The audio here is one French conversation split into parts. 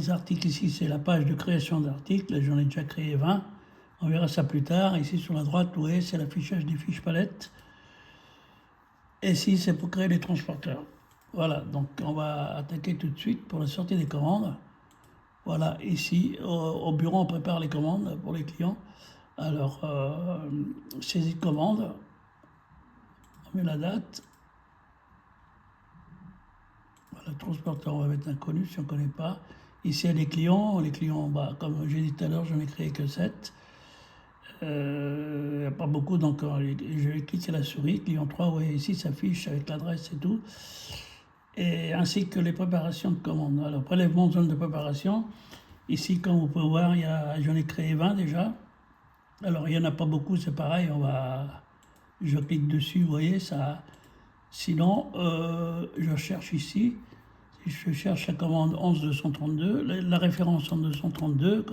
Les articles ici, c'est la page de création d'articles. J'en ai déjà créé 20. On verra ça plus tard. Ici, sur la droite, vous voyez, c'est l'affichage des fiches palettes. Et ici, c'est pour créer les transporteurs. Voilà, donc on va attaquer tout de suite pour la sortie des commandes. Voilà, ici, au bureau, on prépare les commandes pour les clients. Alors, saisie de commande. On met la date. Voilà, transporteur, on va mettre inconnu si on ne connaît pas. Ici, il y a les clients. Les clients, bah, comme j'ai dit tout à l'heure, j'en ai créé que 7. Il n'y a pas beaucoup, donc je vais cliquer la souris. Client 3, vous voyez ici, s'affiche avec l'adresse et tout. Et ainsi que les préparations de commandes. Alors, prélèvement de zone de préparation. Ici, comme vous pouvez voir, j'en ai créé 20 déjà. Alors, il n'y en a pas beaucoup, c'est pareil. Je clique dessus, vous voyez, ça. Sinon, je cherche ici. Si je cherche la commande 11232, la référence 11232,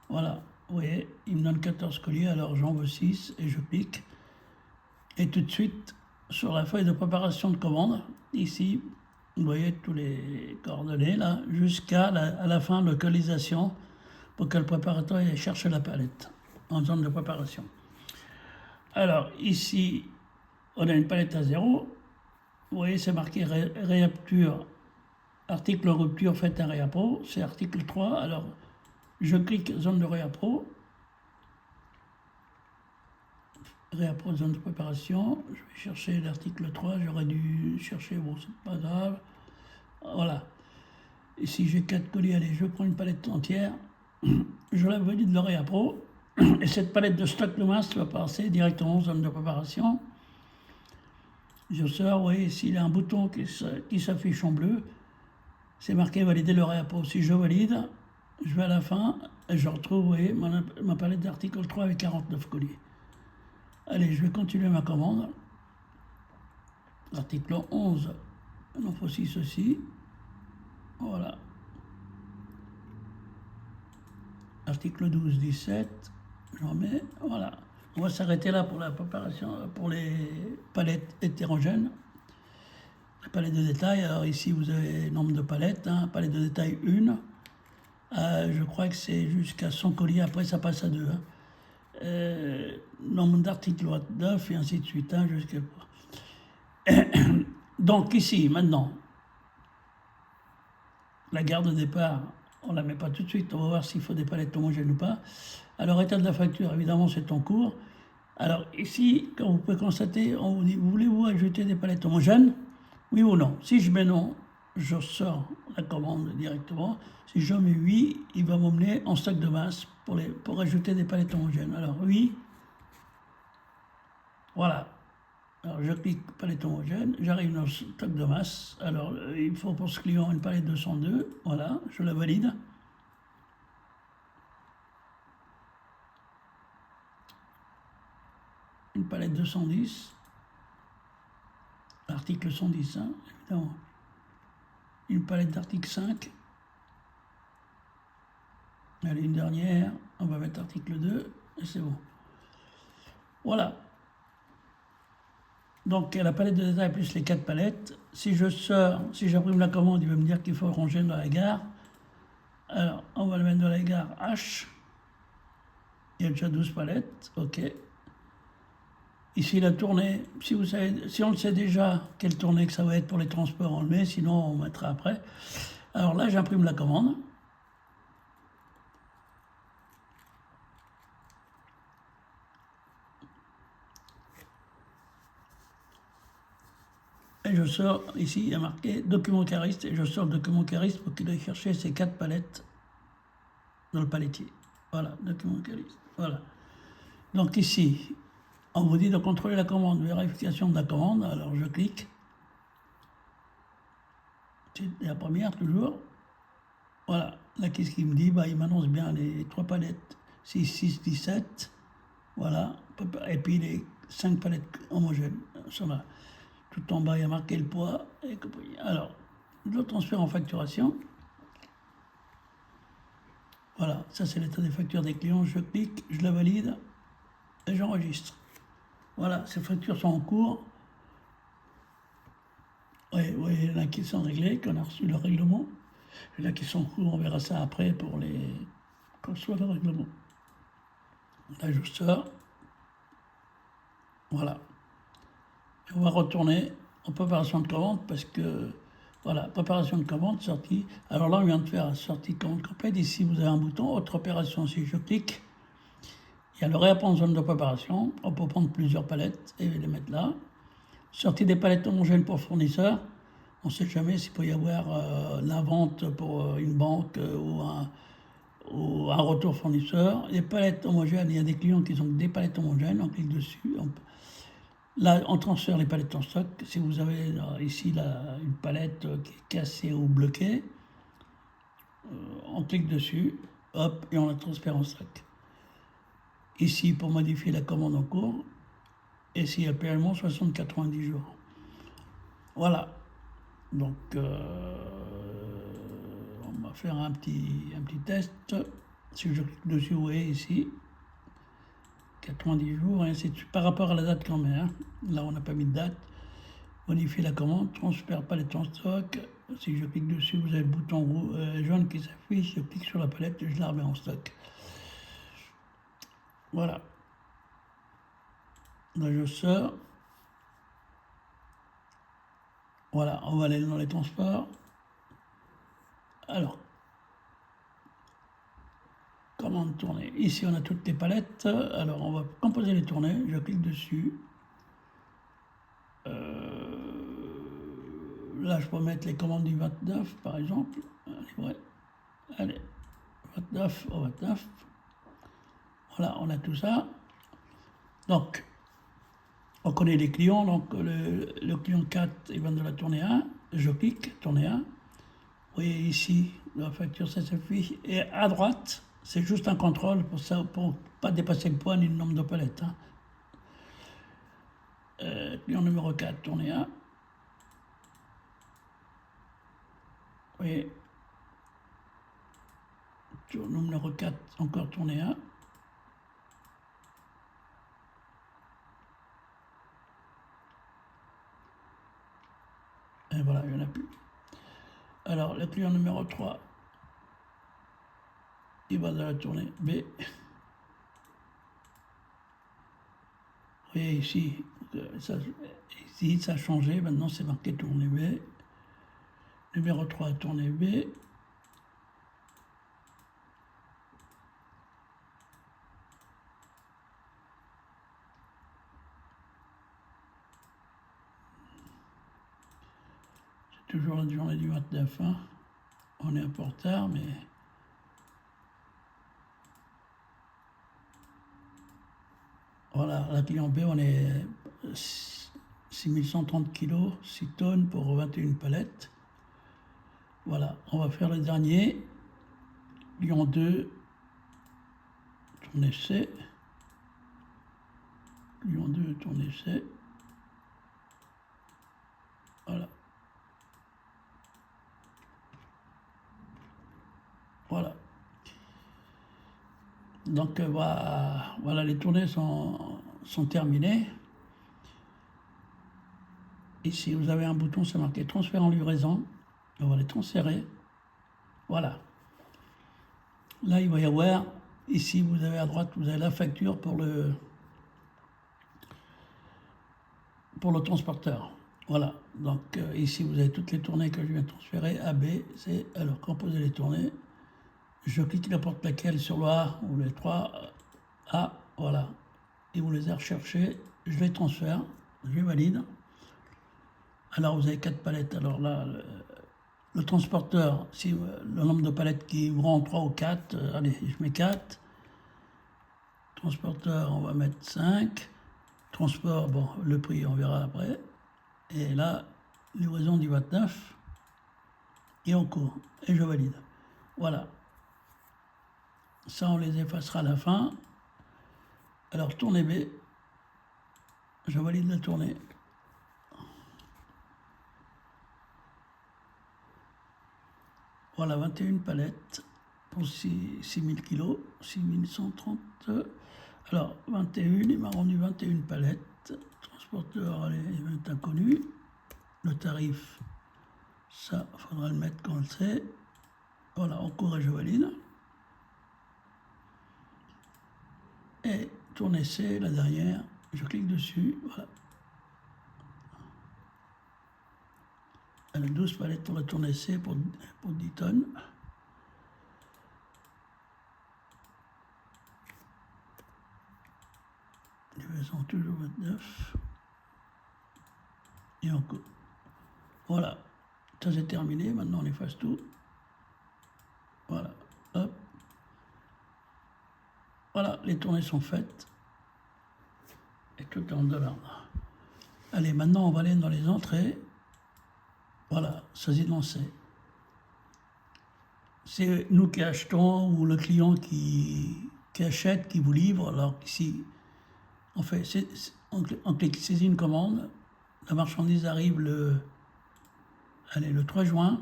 voilà, vous voyez, il me donne 14 colis, alors j'en veux 6 et je clique. Et tout de suite, sur la feuille de préparation de commande, ici, vous voyez tous les coordonnées là, jusqu'à la fin, localisation, pour que le préparateur aille chercher la palette en zone de préparation. Alors ici, on a une palette à 0. Vous voyez, c'est marqué réapture, article rupture, faites un réappro, c'est article 3. Alors, je clique zone de réappro, zone de préparation. Je vais chercher l'article 3, j'aurais dû chercher, bon, c'est pas grave. Voilà. Ici, j'ai 4 colis, allez, je prends une palette entière, je la valide le réappro, et cette palette de stock de masse va passer directement en zone de préparation. Je sors, vous voyez, ici, il y a un bouton qui s'affiche en bleu. C'est marqué valider le réappro. Si je valide, je vais à la fin et je retrouve, vous voyez, ma palette d'article 3 avec 49 colis. Allez, je vais continuer ma commande. Article 11, il en faut 6 aussi. Voilà. Article 12, 17, j'en mets, voilà. On va s'arrêter là pour la préparation, pour les palettes hétérogènes. Les palettes de détail, alors ici vous avez le nombre de palettes, hein, palette de détail 1. Je crois que c'est jusqu'à 100 colis, après ça passe à 2. Nombre d'articles 9 et ainsi de suite, hein, jusqu'à... Donc ici, maintenant, la gare de départ, on ne la met pas tout de suite, on va voir s'il faut des palettes homogènes ou pas. Alors, état de la facture, évidemment, c'est en cours. Alors ici, comme vous pouvez constater, on vous dit, voulez-vous ajouter des palettes homogènes? Oui ou non? Si je mets non, je sors la commande directement. Si je mets oui, il va m'emmener en stock de masse pour ajouter des palettes homogènes. Alors oui, voilà. Alors je clique palette homogène, j'arrive dans le stock de masse. Alors il faut pour ce client une palette 202, voilà, je la valide. Une palette 210, article 110, hein, évidemment. Une palette d'article 5. Allez, une dernière, on va mettre article 2, et c'est bon. Voilà. Donc la palette de détail plus les 4 palettes. Si je sors, si j'imprime la commande, il va me dire qu'il faut ranger dans la gare. Alors, on va le mettre dans la gare H. Il y a déjà 12 palettes, ok. Ici, la tournée, si on le sait déjà, quelle tournée que ça va être pour les transports, on le met, sinon on mettra après. Alors là, j'imprime la commande. Et je sors, ici, il y a marqué document cariste, et je sors le document cariste pour qu'il aille chercher ces 4 palettes dans le palettier. Voilà, document cariste. Voilà. Donc ici, on vous dit de contrôler la commande, vérification de la commande. Alors je clique. C'est la première toujours. Voilà. Là, qu'est-ce qu'il me dit? Bah, il m'annonce bien les 3 palettes 6, 6, 17. Voilà. Et puis les 5 palettes homogènes. Ça va. Tout en bas, il y a marqué le poids. Alors, je le transfère en facturation. Voilà. Ça, c'est l'état des factures des clients. Je clique, je la valide et j'enregistre. Voilà, ces factures sont en cours. Oui, il y en a qui sont réglées, qu'on a reçu le règlement. Il y en a qui sont courts, on verra ça après pour les. Quand soit le règlement. L'ajusteur. Voilà. Et on va retourner en préparation de commande parce que. Voilà, préparation de commande, sortie. Alors là, on vient de faire sortie de commande complète. Ici, vous avez un bouton, autre opération. Si je clique, il y a le réapprendre zone de préparation. On peut prendre plusieurs palettes et les mettre là. Sortie des palettes homogènes pour fournisseurs. On ne sait jamais s'il peut y avoir la vente pour une banque ou un retour fournisseur. Les palettes homogènes, il y a des clients qui ont des palettes homogènes, on clique dessus. Là, on transfère les palettes en stock. Si vous avez ici une palette qui est cassée ou bloquée, on clique dessus, hop, et on la transfère en stock. Ici, pour modifier la commande en cours, et si actuellement 60-90 jours. Voilà. Donc, on va faire un petit test. Si je clique dessus, vous voyez ici, 90 jours, et ainsi de suite, par rapport à la date qu'on met. Hein. Là, on n'a pas mis de date. Modifier la commande, transfère palette en stock. Si je clique dessus, vous avez le bouton jaune qui s'affiche. Je clique sur la palette et je la remets en stock. Voilà. Là, je sors. Voilà, on va aller dans les transports. Alors, commande tournée. Ici, on a toutes les palettes. Alors, on va composer les tournées. Je clique dessus. Là, je peux mettre les commandes du 29, par exemple. Ouais. Allez, 29 au 29. Voilà, on a tout ça. Donc, on connaît les clients. Donc, le client 4, il vient de la tournée 1. Je clique, tournée 1. Vous voyez ici, la facture, ça s'affiche. Et à droite, c'est juste un contrôle pour ça, pour pas dépasser le poids ni le nombre de palettes. Hein. Client numéro 4, tournée 1. Vous voyez, numéro 4, encore tournée 1. Et voilà, il n'y en a plus. Alors, le client numéro 3, il va dans la tournée B. Vous voyez ici, ça a changé. Maintenant, c'est marqué tournée B. Numéro 3, tournée B. C'est toujours la journée du 29. Hein. On est un peu en retard, mais... Voilà, la client B, on est 6130 kg, 6 tonnes pour 21 palettes. Voilà, on va faire le dernier. Client 2, tournée C. Client 2, tournée C. Voilà. Voilà. Donc voilà, les tournées sont terminées. Ici, vous avez un bouton, c'est marqué transfert en livraison. On va les transférer. Voilà. Là, il va y avoir, ici, vous avez à droite, vous avez la facture pour le transporteur. Voilà. Donc ici, vous avez toutes les tournées que je viens de transférer. A, B, C. Alors, composer les tournées. Je clique n'importe laquelle sur le A ou les 3 A. Voilà. Et vous les avez recherchés. Je les transfère. Je valide. Alors, vous avez 4 palettes. Alors là, le transporteur, si le nombre de palettes qui vous rend 3 ou 4, allez, je mets 4. Transporteur, on va mettre 5. Transport, bon, le prix, on verra après. Et là, livraison du 29. Et en cours. Et je valide. Voilà. Ça, on les effacera à la fin. Alors, tournée B. Je valide la tournée. Voilà, 21 palettes pour 6000 kg, 6130. Alors, 21, il m'a rendu 21 palettes. Transporteur, allez, il va être inconnu. Le tarif, ça, il faudra le mettre quand on le sait. Voilà, on court et je valide. Et tourne essai, la dernière, je clique dessus, voilà. Elle a 12 palettes pour la tourne essai pour 10 tonnes. Livraison toujours 29. Et on court. Voilà, ça c'est terminé, maintenant on efface tout. Voilà, hop. Voilà, les tournées sont faites. Et tout est en $. Allez, maintenant on va aller dans les entrées. Voilà, ça c'est lancé. C'est nous qui achetons ou le client qui achète, qui vous livre. Alors ici, on clique saisit une commande. La marchandise arrive le 3 juin.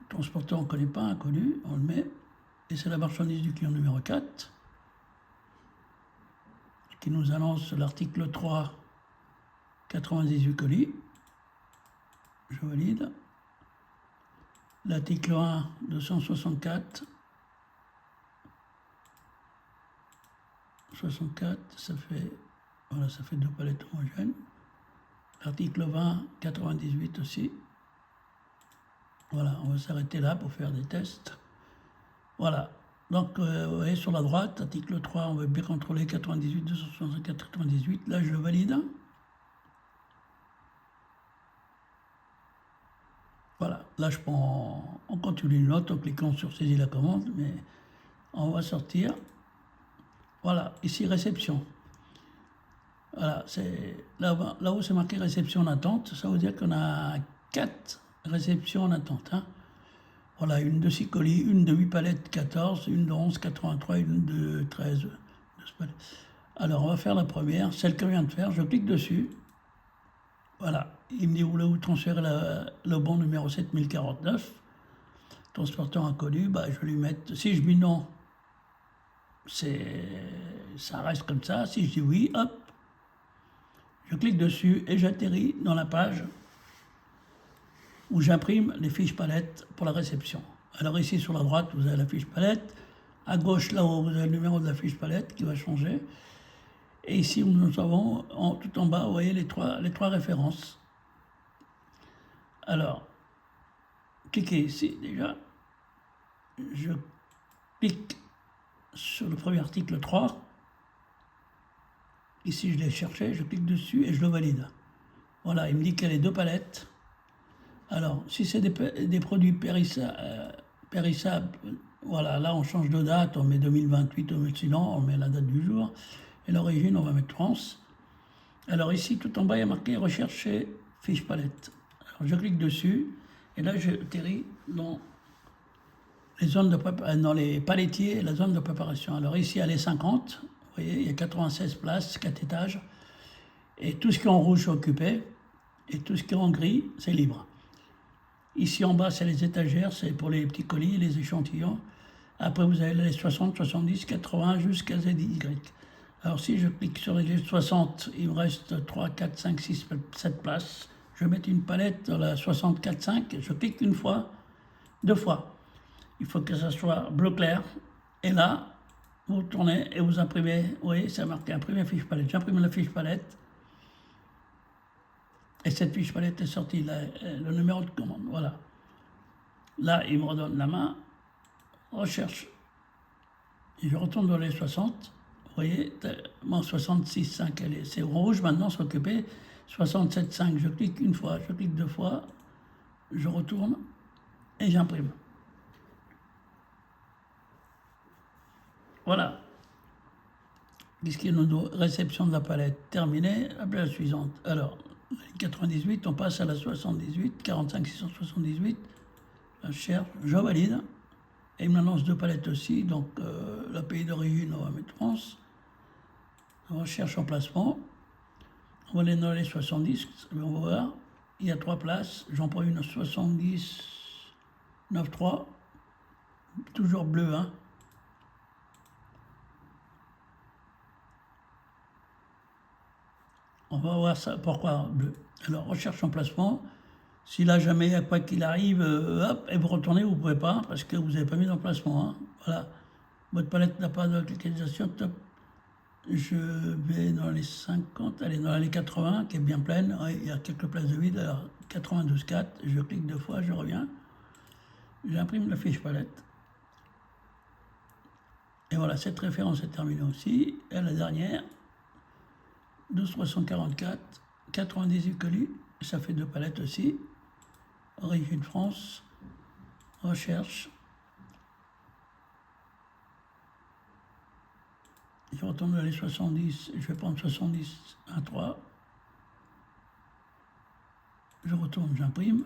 Le transporteur, on ne connaît pas, inconnu, on le met. Et c'est la marchandise du client numéro 4 qui nous annonce l'article 3, 98 colis. Je valide. L'article 1, 264. 64, ça fait 2 palettes homogènes. L'article 20, 98 aussi. Voilà, on va s'arrêter là pour faire des tests. Voilà. Donc, vous voyez sur la droite, article 3, on veut bien contrôler 98, 264, 98. Là, je le valide. Voilà. Là, on continue une note en cliquant sur saisir la commande, mais on va sortir. Voilà, ici, réception. Voilà, là où c'est marqué réception en attente, ça veut dire qu'on a 4 réceptions en attente. Hein. Voilà, une de 6 colis, une de 8 palettes 14, une de 11, 83, une de 13. Alors, on va faire la première, celle qu'on vient de faire. Je clique dessus. Voilà, il me dit voulez-vous transférer le bon numéro 7049. Transporteur inconnu, bah, je vais lui mettre. Si je dis non, ça reste comme ça. Si je dis oui, hop, je clique dessus et j'atterris dans la page où j'imprime les fiches palettes pour la réception. Alors ici sur la droite, vous avez la fiche palette. À gauche, là-haut, vous avez le numéro de la fiche palette qui va changer. Et ici, nous avons, tout en bas, vous voyez les trois références. Alors, cliquez ici déjà. Je clique sur le premier article 3. Ici, je l'ai cherché, je clique dessus et je le valide. Voilà, il me dit qu'il y a les 2 palettes. Alors, si c'est des produits périssables, voilà, là on change de date, on met 2028, sinon on met la date du jour. Et l'origine, on va mettre France. Alors ici, tout en bas, il y a marqué rechercher fiche palette. Alors je clique dessus, et là je atterris dans dans les palettiers et la zone de préparation. Alors ici, elle est 50, vous voyez, il y a 96 places, 4 étages. Et tout ce qui est en rouge, c'est occupé, et tout ce qui est en gris, c'est libre. Ici en bas, c'est les étagères, c'est pour les petits colis, les échantillons. Après, vous avez les 60, 70, 80 jusqu'à ZY. Alors si je clique sur les 60, il me reste 3, 4, 5, 6, 7 places. Je vais mettre une palette dans la 64, 5. Je clique une fois, 2 fois. Il faut que ça soit bleu clair. Et là, vous tournez et vous imprimez. Vous voyez, c'est marqué imprimer fiche palette. J'imprime la fiche palette. Et cette fiche palette est sortie, le numéro de commande. Voilà. Là, il me redonne la main. Recherche. Et je retourne dans les 60. Vous voyez, mon 66,5, c'est rouge. Maintenant, c'est occupé. 67,5, je clique une fois, je clique 2 fois. Je retourne et j'imprime. Voilà. Puisqu'il y a une réception de la palette terminée, appelez la suivante. Alors, 98, on passe à la 78, 45 678. Je cherche, je valide. Et il me lance 2 palettes aussi. Donc, le pays d'origine, on va mettre France. On recherche emplacement. On va aller dans les 70, on va voir. Il y a 3 places. J'en prends une 70, 9,3. Toujours bleu, hein. On va voir ça. Pourquoi bleu? Alors, recherche emplacement. Si là jamais il y a quoi qu'il arrive, hop, et vous retournez, vous ne pouvez pas parce que vous n'avez pas mis d'emplacement. Hein. Voilà. Votre palette n'a pas de localisation. Top. Je vais dans les 50, allez, dans les 80, qui est bien pleine. Ouais, il y a quelques places de vide. Alors, 92,4, je clique 2 fois, je reviens. J'imprime la fiche palette. Et voilà, cette référence est terminée aussi. Et la dernière, 12344, 98 colis. Ça fait 2 palettes aussi. Origine France. Recherche. Je retourne dans les 70, je vais prendre 70, 1, 3. Je retourne, j'imprime.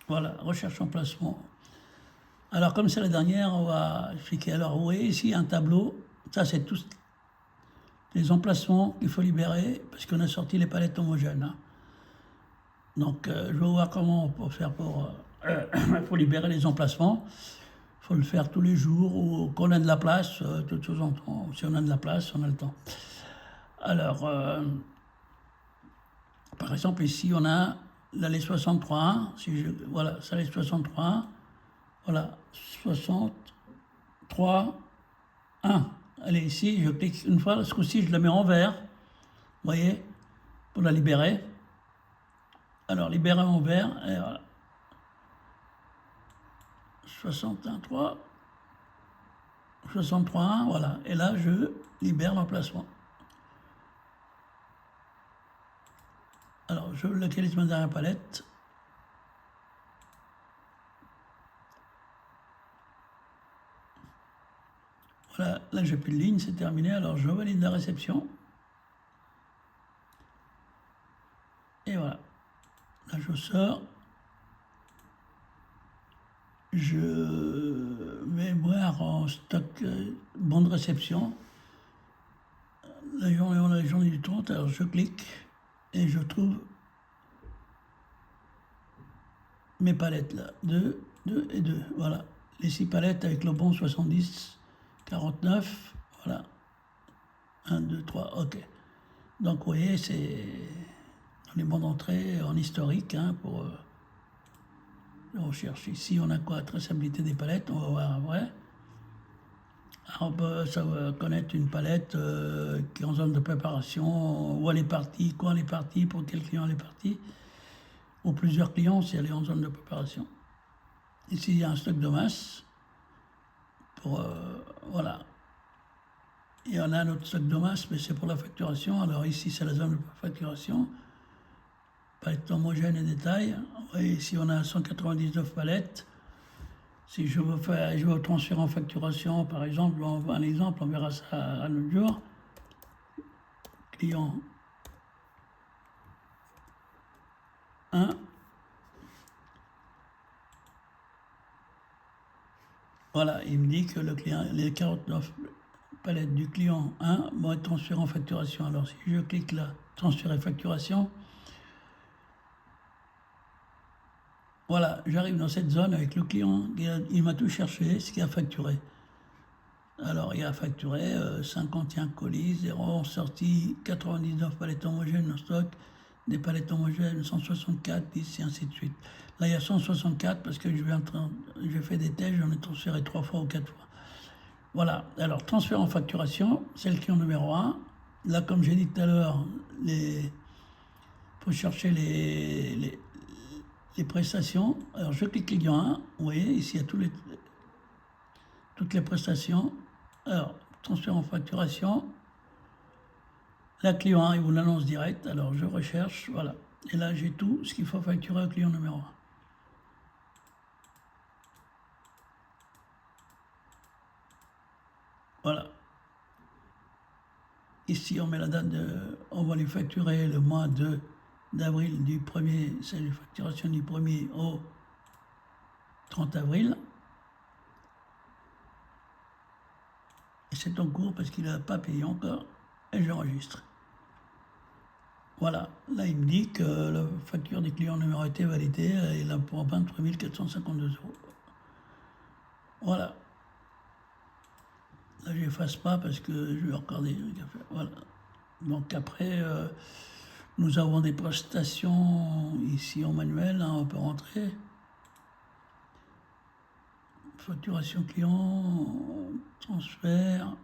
Voilà, recherche emplacement. Alors, comme c'est la dernière, on va expliquer. Alors, vous voyez ici un tableau. Ça, c'est tous les emplacements qu'il faut libérer parce qu'on a sorti les palettes homogènes. Hein. Donc, je vais voir comment on peut faire pour libérer les emplacements. Il faut le faire tous les jours ou quand on a de la place, de temps en temps. Si on a de la place, on a le temps. Alors, par exemple, ici, on a l'allée 63. Si voilà, ça l'allée 63. Voilà, 63, 1. Allez, ici, je clique une fois. Ce coup-ci, je la mets en vert. Vous voyez, pour la libérer. Alors, libérer en vert. Et voilà. 61, 63, 1, voilà. Et là, je libère l'emplacement. Alors, je localise ma dernière palette. Voilà, là, j'ai plus de ligne, c'est terminé. Alors, je valide la réception. Et voilà. Là, je sors. Je vais voir en stock bon de réception. La journée du 30, alors je clique et je trouve mes palettes là. 2, 2 et 2. Voilà. Les 6 palettes avec le bon 70, 49. Voilà. 1, 2, 3. OK. Donc, vous voyez, c'est les bons d'entrée en historique hein, pour la recherche. Ici, on a quoi? Traçabilité des palettes. On va voir après. Alors, on peut connaître une palette qui est en zone de préparation, où elle est partie, quand elle est partie, pour quel client elle est partie, ou plusieurs clients si elle est en zone de préparation. Ici, il y a un stock de masse. Pour, voilà. Et on a un autre stock de masse, mais c'est pour la facturation. Alors ici, c'est la zone de facturation. Palette homogène et détail. Et ici, on a 199 palettes. Si je veux transférer en facturation, par exemple, un exemple, on verra ça un autre jour. Client 1. Voilà, il me dit que le client, les 49 palettes du client 1 vont être transférées en facturation. Alors si je clique là, transférer facturation, voilà, j'arrive dans cette zone avec le client, il m'a tout cherché, ce qu'il a facturé. Alors il a facturé 51 colis, 0 sorti, 99 palettes homogènes en stock, des palettes homogènes 164, 10 et ainsi de suite. Là il y a 164 parce que j'ai fait des tests, j'en ai transféré 3 fois ou 4 fois. Voilà, alors transfert en facturation, c'est le client numéro 1. Là comme j'ai dit tout à l'heure, il faut chercher les prestations. Alors je clique client 1, vous voyez ici il y a toutes les prestations. Alors, transfert en facturation. La client 1, il vous l'annonce direct. Alors, je recherche, voilà. Et là, j'ai tout ce qu'il faut facturer au client numéro 1. Voilà. Ici, on met la date on va lui facturer le mois d'avril du 1er, c'est la facturation du 1er au 30 avril. Et c'est en cours parce qu'il n'a pas payé encore. Et j'enregistre. Voilà, là il me dit que la facture des clients numéro a été validée et il a pour 23 452 €. Voilà. Là, je n'efface pas parce que je vais encore des trucs à faire. Voilà. Donc après, nous avons des prestations ici en manuel, hein, on peut rentrer. Facturation client, transfert.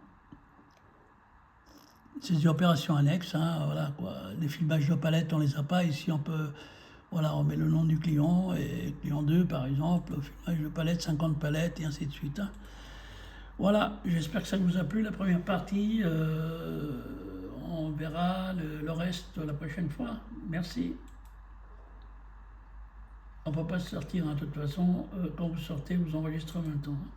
C'est des opérations annexes, hein, voilà quoi. Les filmages de palettes, on les a pas. Ici, on peut, voilà, on met le nom du client et client 2 par exemple, filmage de palettes, 50 palettes et ainsi de suite, hein. Voilà, j'espère que ça vous a plu la première partie. On verra le reste la prochaine fois. Merci. On ne peut pas se sortir, hein, de toute façon, quand vous sortez, vous enregistrez en même temps, hein.